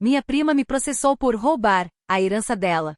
Minha prima me processou por roubar a herança dela.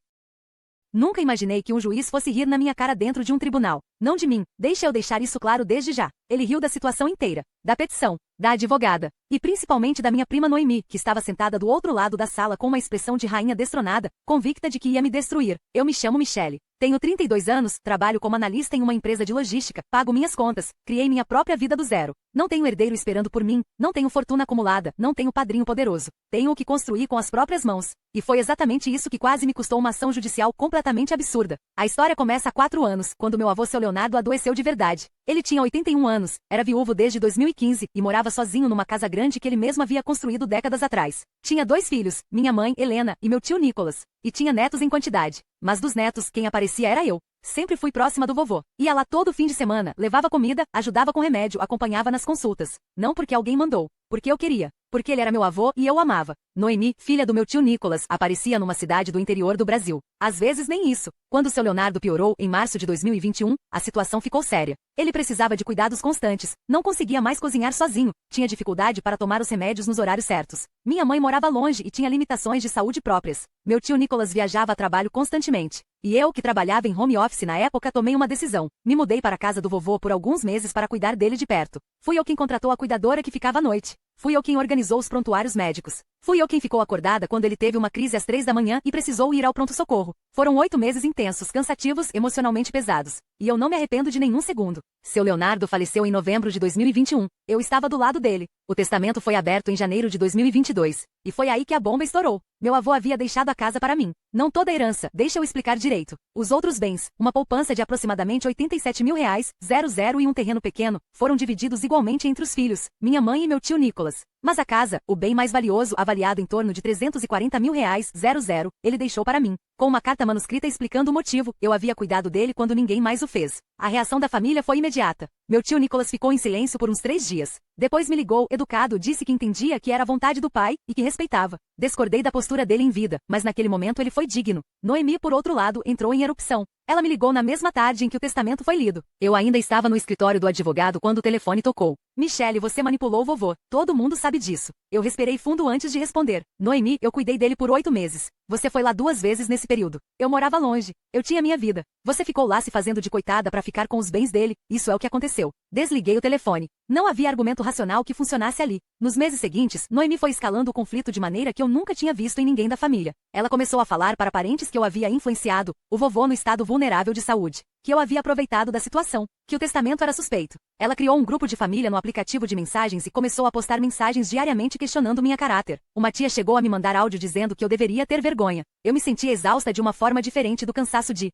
Nunca imaginei que um juiz fosse rir na minha cara dentro de um tribunal. Não de mim, deixa eu deixar isso claro desde já. Ele riu da situação inteira, da petição, da advogada, e principalmente da minha prima Noemi, que estava sentada do outro lado da sala com uma expressão de rainha destronada, convicta de que ia me destruir. Eu me chamo Michele. Tenho 32 anos, trabalho como analista em uma empresa de logística, pago minhas contas, criei minha própria vida do zero. Não tenho herdeiro esperando por mim, não tenho fortuna acumulada, não tenho padrinho poderoso. Tenho o que construir com as próprias mãos. E foi exatamente isso que quase me custou uma ação judicial completamente absurda. A história começa há 4 anos, quando meu avô seu Leonardo adoeceu de verdade. Ele tinha 81 anos, era viúvo desde 2015 e morava sozinho numa casa grande que ele mesmo havia construído décadas atrás. Tinha 2 filhos, minha mãe, Helena, e meu tio Nicolas. E tinha netos em quantidade. Mas dos netos, quem aparecia era eu. Sempre fui próxima do vovô. Ia lá todo fim de semana, levava comida, ajudava com remédio, acompanhava nas consultas. Não porque alguém mandou, porque eu queria. Porque ele era meu avô e eu amava. Noemi, filha do meu tio Nicolas, aparecia numa cidade do interior do Brasil. Às vezes nem isso. Quando seu Leonardo piorou, em março de 2021, a situação ficou séria. Ele precisava de cuidados constantes, não conseguia mais cozinhar sozinho, tinha dificuldade para tomar os remédios nos horários certos. Minha mãe morava longe e tinha limitações de saúde próprias. Meu tio Nicolas viajava a trabalho constantemente. E eu, que trabalhava em home office na época, tomei uma decisão. Me mudei para a casa do vovô por alguns meses para cuidar dele de perto. Fui eu quem contratou a cuidadora que ficava à noite. Fui eu quem organizou os prontuários médicos. Fui eu quem ficou acordada quando ele teve uma crise às 3 da manhã e precisou ir ao pronto-socorro. Foram 8 meses intensos, cansativos, emocionalmente pesados. E eu não me arrependo de nenhum segundo. Seu Leonardo faleceu em novembro de 2021. Eu estava do lado dele. O testamento foi aberto em janeiro de 2022. E foi aí que a bomba estourou. Meu avô havia deixado a casa para mim. Não toda a herança, deixa eu explicar direito. Os outros bens, uma poupança de aproximadamente R$ 87 mil, 00 e um terreno pequeno, foram divididos igualmente entre os filhos, minha mãe e meu tio Nicolas. Mas a casa, o bem mais valioso, avaliado em torno de R$ 340 mil, 00, ele deixou para mim. Com uma carta manuscrita explicando o motivo, eu havia cuidado dele quando ninguém mais o fez. A reação da família foi imediata. Meu tio Nicolas ficou em silêncio por uns 3 dias. Depois me ligou, educado, disse que entendia que era a vontade do pai e que respeitava. Discordei da postura dele em vida, mas naquele momento ele foi digno. Noemi, por outro lado, entrou em erupção. Ela me ligou na mesma tarde em que o testamento foi lido. Eu ainda estava no escritório do advogado quando o telefone tocou. Michele, você manipulou o vovô. Todo mundo sabe disso. Eu respirei fundo antes de responder. Noemi, eu cuidei dele por 8 meses. Você foi lá 2 vezes nesse período. Eu morava longe. Eu tinha minha vida. Você ficou lá se fazendo de coitada para ficar com os bens dele. Isso é o que aconteceu. Desliguei o telefone. Não havia argumento racional que funcionasse ali. Nos meses seguintes, Noemi foi escalando o conflito de maneira que eu nunca tinha visto em ninguém da família. Ela começou a falar para parentes que eu havia influenciado, o vovô no estado vulnerável de saúde, que eu havia aproveitado da situação, que o testamento era suspeito. Ela criou um grupo de família no aplicativo de mensagens e começou a postar mensagens diariamente questionando minha caráter. Uma tia chegou a me mandar áudio dizendo que eu deveria ter vergonha. Eu me sentia exausta de uma forma diferente do cansaço de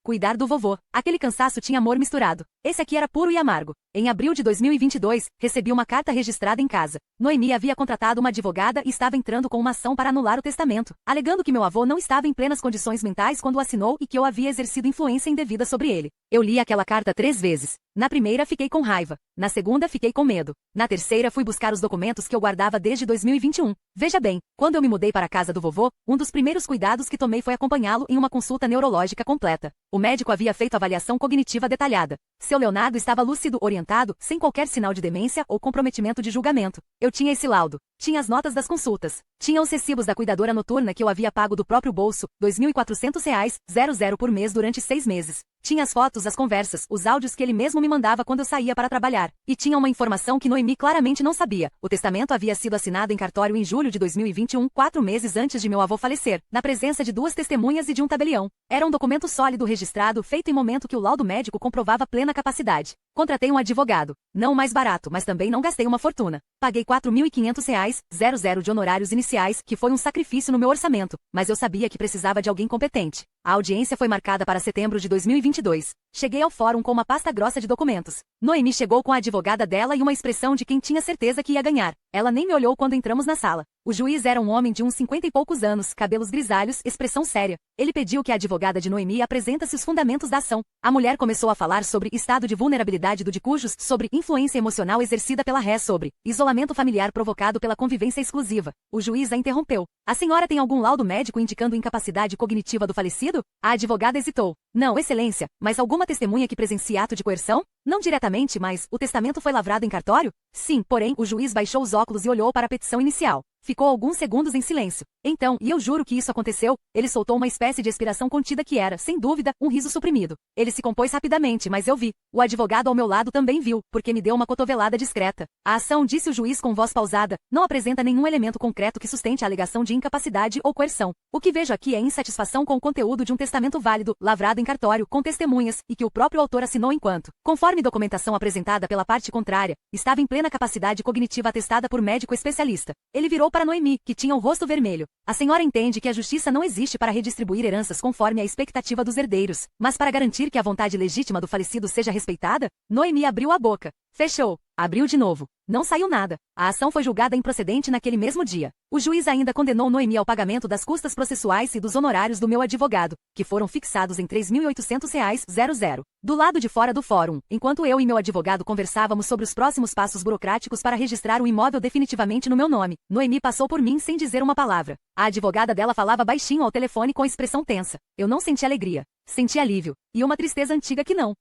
cuidar do vovô. Aquele cansaço tinha amor misturado. Esse aqui era puro e amargo. Em abril de 2022, recebi uma carta registrada em casa. Noemi havia contratado uma advogada e estava entrando com uma ação para anular o testamento, alegando que meu avô não estava em plenas condições mentais quando o assinou e que eu havia exercido influência indevida sobre ele. Eu li aquela carta 3 vezes. Na primeira fiquei com raiva. Na segunda fiquei com medo. Na terceira fui buscar os documentos que eu guardava desde 2021. Veja bem, quando eu me mudei para a casa do vovô, um dos primeiros cuidados que tomei foi acompanhá-lo em uma consulta neurológica completa. O médico havia feito avaliação cognitiva detalhada. Seu Leonardo estava lúcido, orientado, sem qualquer sinal de demência ou comprometimento de julgamento. Eu tinha esse laudo. Tinha as notas das consultas. Tinha os recibos da cuidadora noturna que eu havia pago do próprio bolso, R$ 2.400, 00 por mês durante 6 meses. Tinha as fotos, as conversas, os áudios que ele mesmo me mandava quando eu saía para trabalhar. E tinha uma informação que Noemi claramente não sabia. O testamento havia sido assinado em cartório em julho de 2021, 4 meses antes de meu avô falecer, na presença de 2 testemunhas e de um tabelião. Era um documento sólido registrado, feito em momento que o laudo médico comprovava plena capacidade. Contratei um advogado. Não o mais barato, mas também não gastei uma fortuna. Paguei R$ 4.500, 00 de honorários iniciais, que foi um sacrifício no meu orçamento, mas eu sabia que precisava de alguém competente. A audiência foi marcada para setembro de 2022. Cheguei ao fórum com uma pasta grossa de documentos. Noemi chegou com a advogada dela e uma expressão de quem tinha certeza que ia ganhar. Ela nem me olhou quando entramos na sala. O juiz era um homem de uns 50 e poucos anos, cabelos grisalhos, expressão séria. Ele pediu que a advogada de Noemi apresentasse os fundamentos da ação. A mulher começou a falar sobre estado de vulnerabilidade do de cujos, sobre influência emocional exercida pela ré, sobre isolamento familiar provocado pela convivência exclusiva. O juiz a interrompeu. A senhora tem algum laudo médico indicando incapacidade cognitiva do falecido? A advogada hesitou. Não, excelência, mas alguma testemunha que presencie ato de coerção? Não diretamente, mas o testamento foi lavrado em cartório? Sim, porém, o juiz baixou os óculos e olhou para a petição inicial. Ficou alguns segundos em silêncio. Então, e eu juro que isso aconteceu, ele soltou uma espécie de expiração contida que era, sem dúvida, um riso suprimido. Ele se compôs rapidamente, mas eu vi. O advogado ao meu lado também viu, porque me deu uma cotovelada discreta. A ação, disse o juiz com voz pausada, não apresenta nenhum elemento concreto que sustente a alegação de incapacidade ou coerção. O que vejo aqui é insatisfação com o conteúdo de um testamento válido, lavrado em cartório, com testemunhas, e que o próprio autor assinou enquanto, conforme documentação apresentada pela parte contrária, estava em plena capacidade cognitiva atestada por médico especialista. Ele virou para Noemi, que tinha o rosto vermelho. A senhora entende que a justiça não existe para redistribuir heranças conforme a expectativa dos herdeiros, mas para garantir que a vontade legítima do falecido seja respeitada? Noemi abriu a boca. Fechou. Abriu de novo. Não saiu nada. A ação foi julgada improcedente naquele mesmo dia. O juiz ainda condenou Noemi ao pagamento das custas processuais e dos honorários do meu advogado, que foram fixados em R$ 3.800,00. Do lado de fora do fórum, enquanto eu e meu advogado conversávamos sobre os próximos passos burocráticos para registrar o imóvel definitivamente no meu nome, Noemi passou por mim sem dizer uma palavra. A advogada dela falava baixinho ao telefone com expressão tensa. Eu não senti alegria. Senti alívio. E uma tristeza antiga que não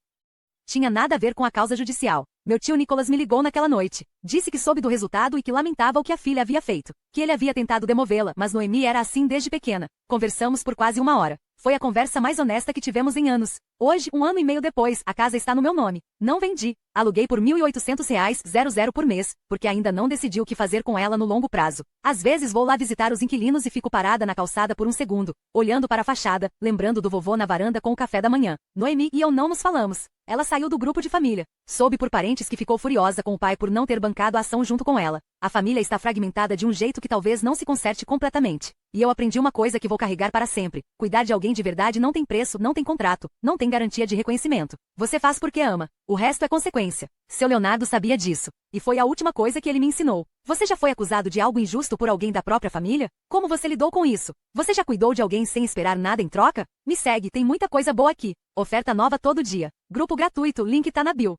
tinha nada a ver com a causa judicial. Meu tio Nicolas me ligou naquela noite. Disse que soube do resultado e que lamentava o que a filha havia feito. Que ele havia tentado demovê-la, mas Noemi era assim desde pequena. Conversamos por quase 1 hora. Foi a conversa mais honesta que tivemos em anos. Hoje, 1 ano e meio depois, a casa está no meu nome. Não vendi. Aluguei por R$ 1.800,00 por mês, porque ainda não decidi o que fazer com ela no longo prazo. Às vezes vou lá visitar os inquilinos e fico parada na calçada por um segundo, olhando para a fachada, lembrando do vovô na varanda com o café da manhã. Noemi e eu não nos falamos. Ela saiu do grupo de família. Soube por parentes que ficou furiosa com o pai por não ter bancado a ação junto com ela. A família está fragmentada de um jeito que talvez não se conserte completamente. E eu aprendi uma coisa que vou carregar para sempre. Cuidar de alguém de verdade não tem preço, não tem contrato, não tem garantia de reconhecimento. Você faz porque ama. O resto é consequência. Seu Leonardo sabia disso. E foi a última coisa que ele me ensinou. Você já foi acusado de algo injusto por alguém da própria família? Como você lidou com isso? Você já cuidou de alguém sem esperar nada em troca? Me segue, tem muita coisa boa aqui. Oferta nova todo dia. Grupo gratuito, link tá na bio.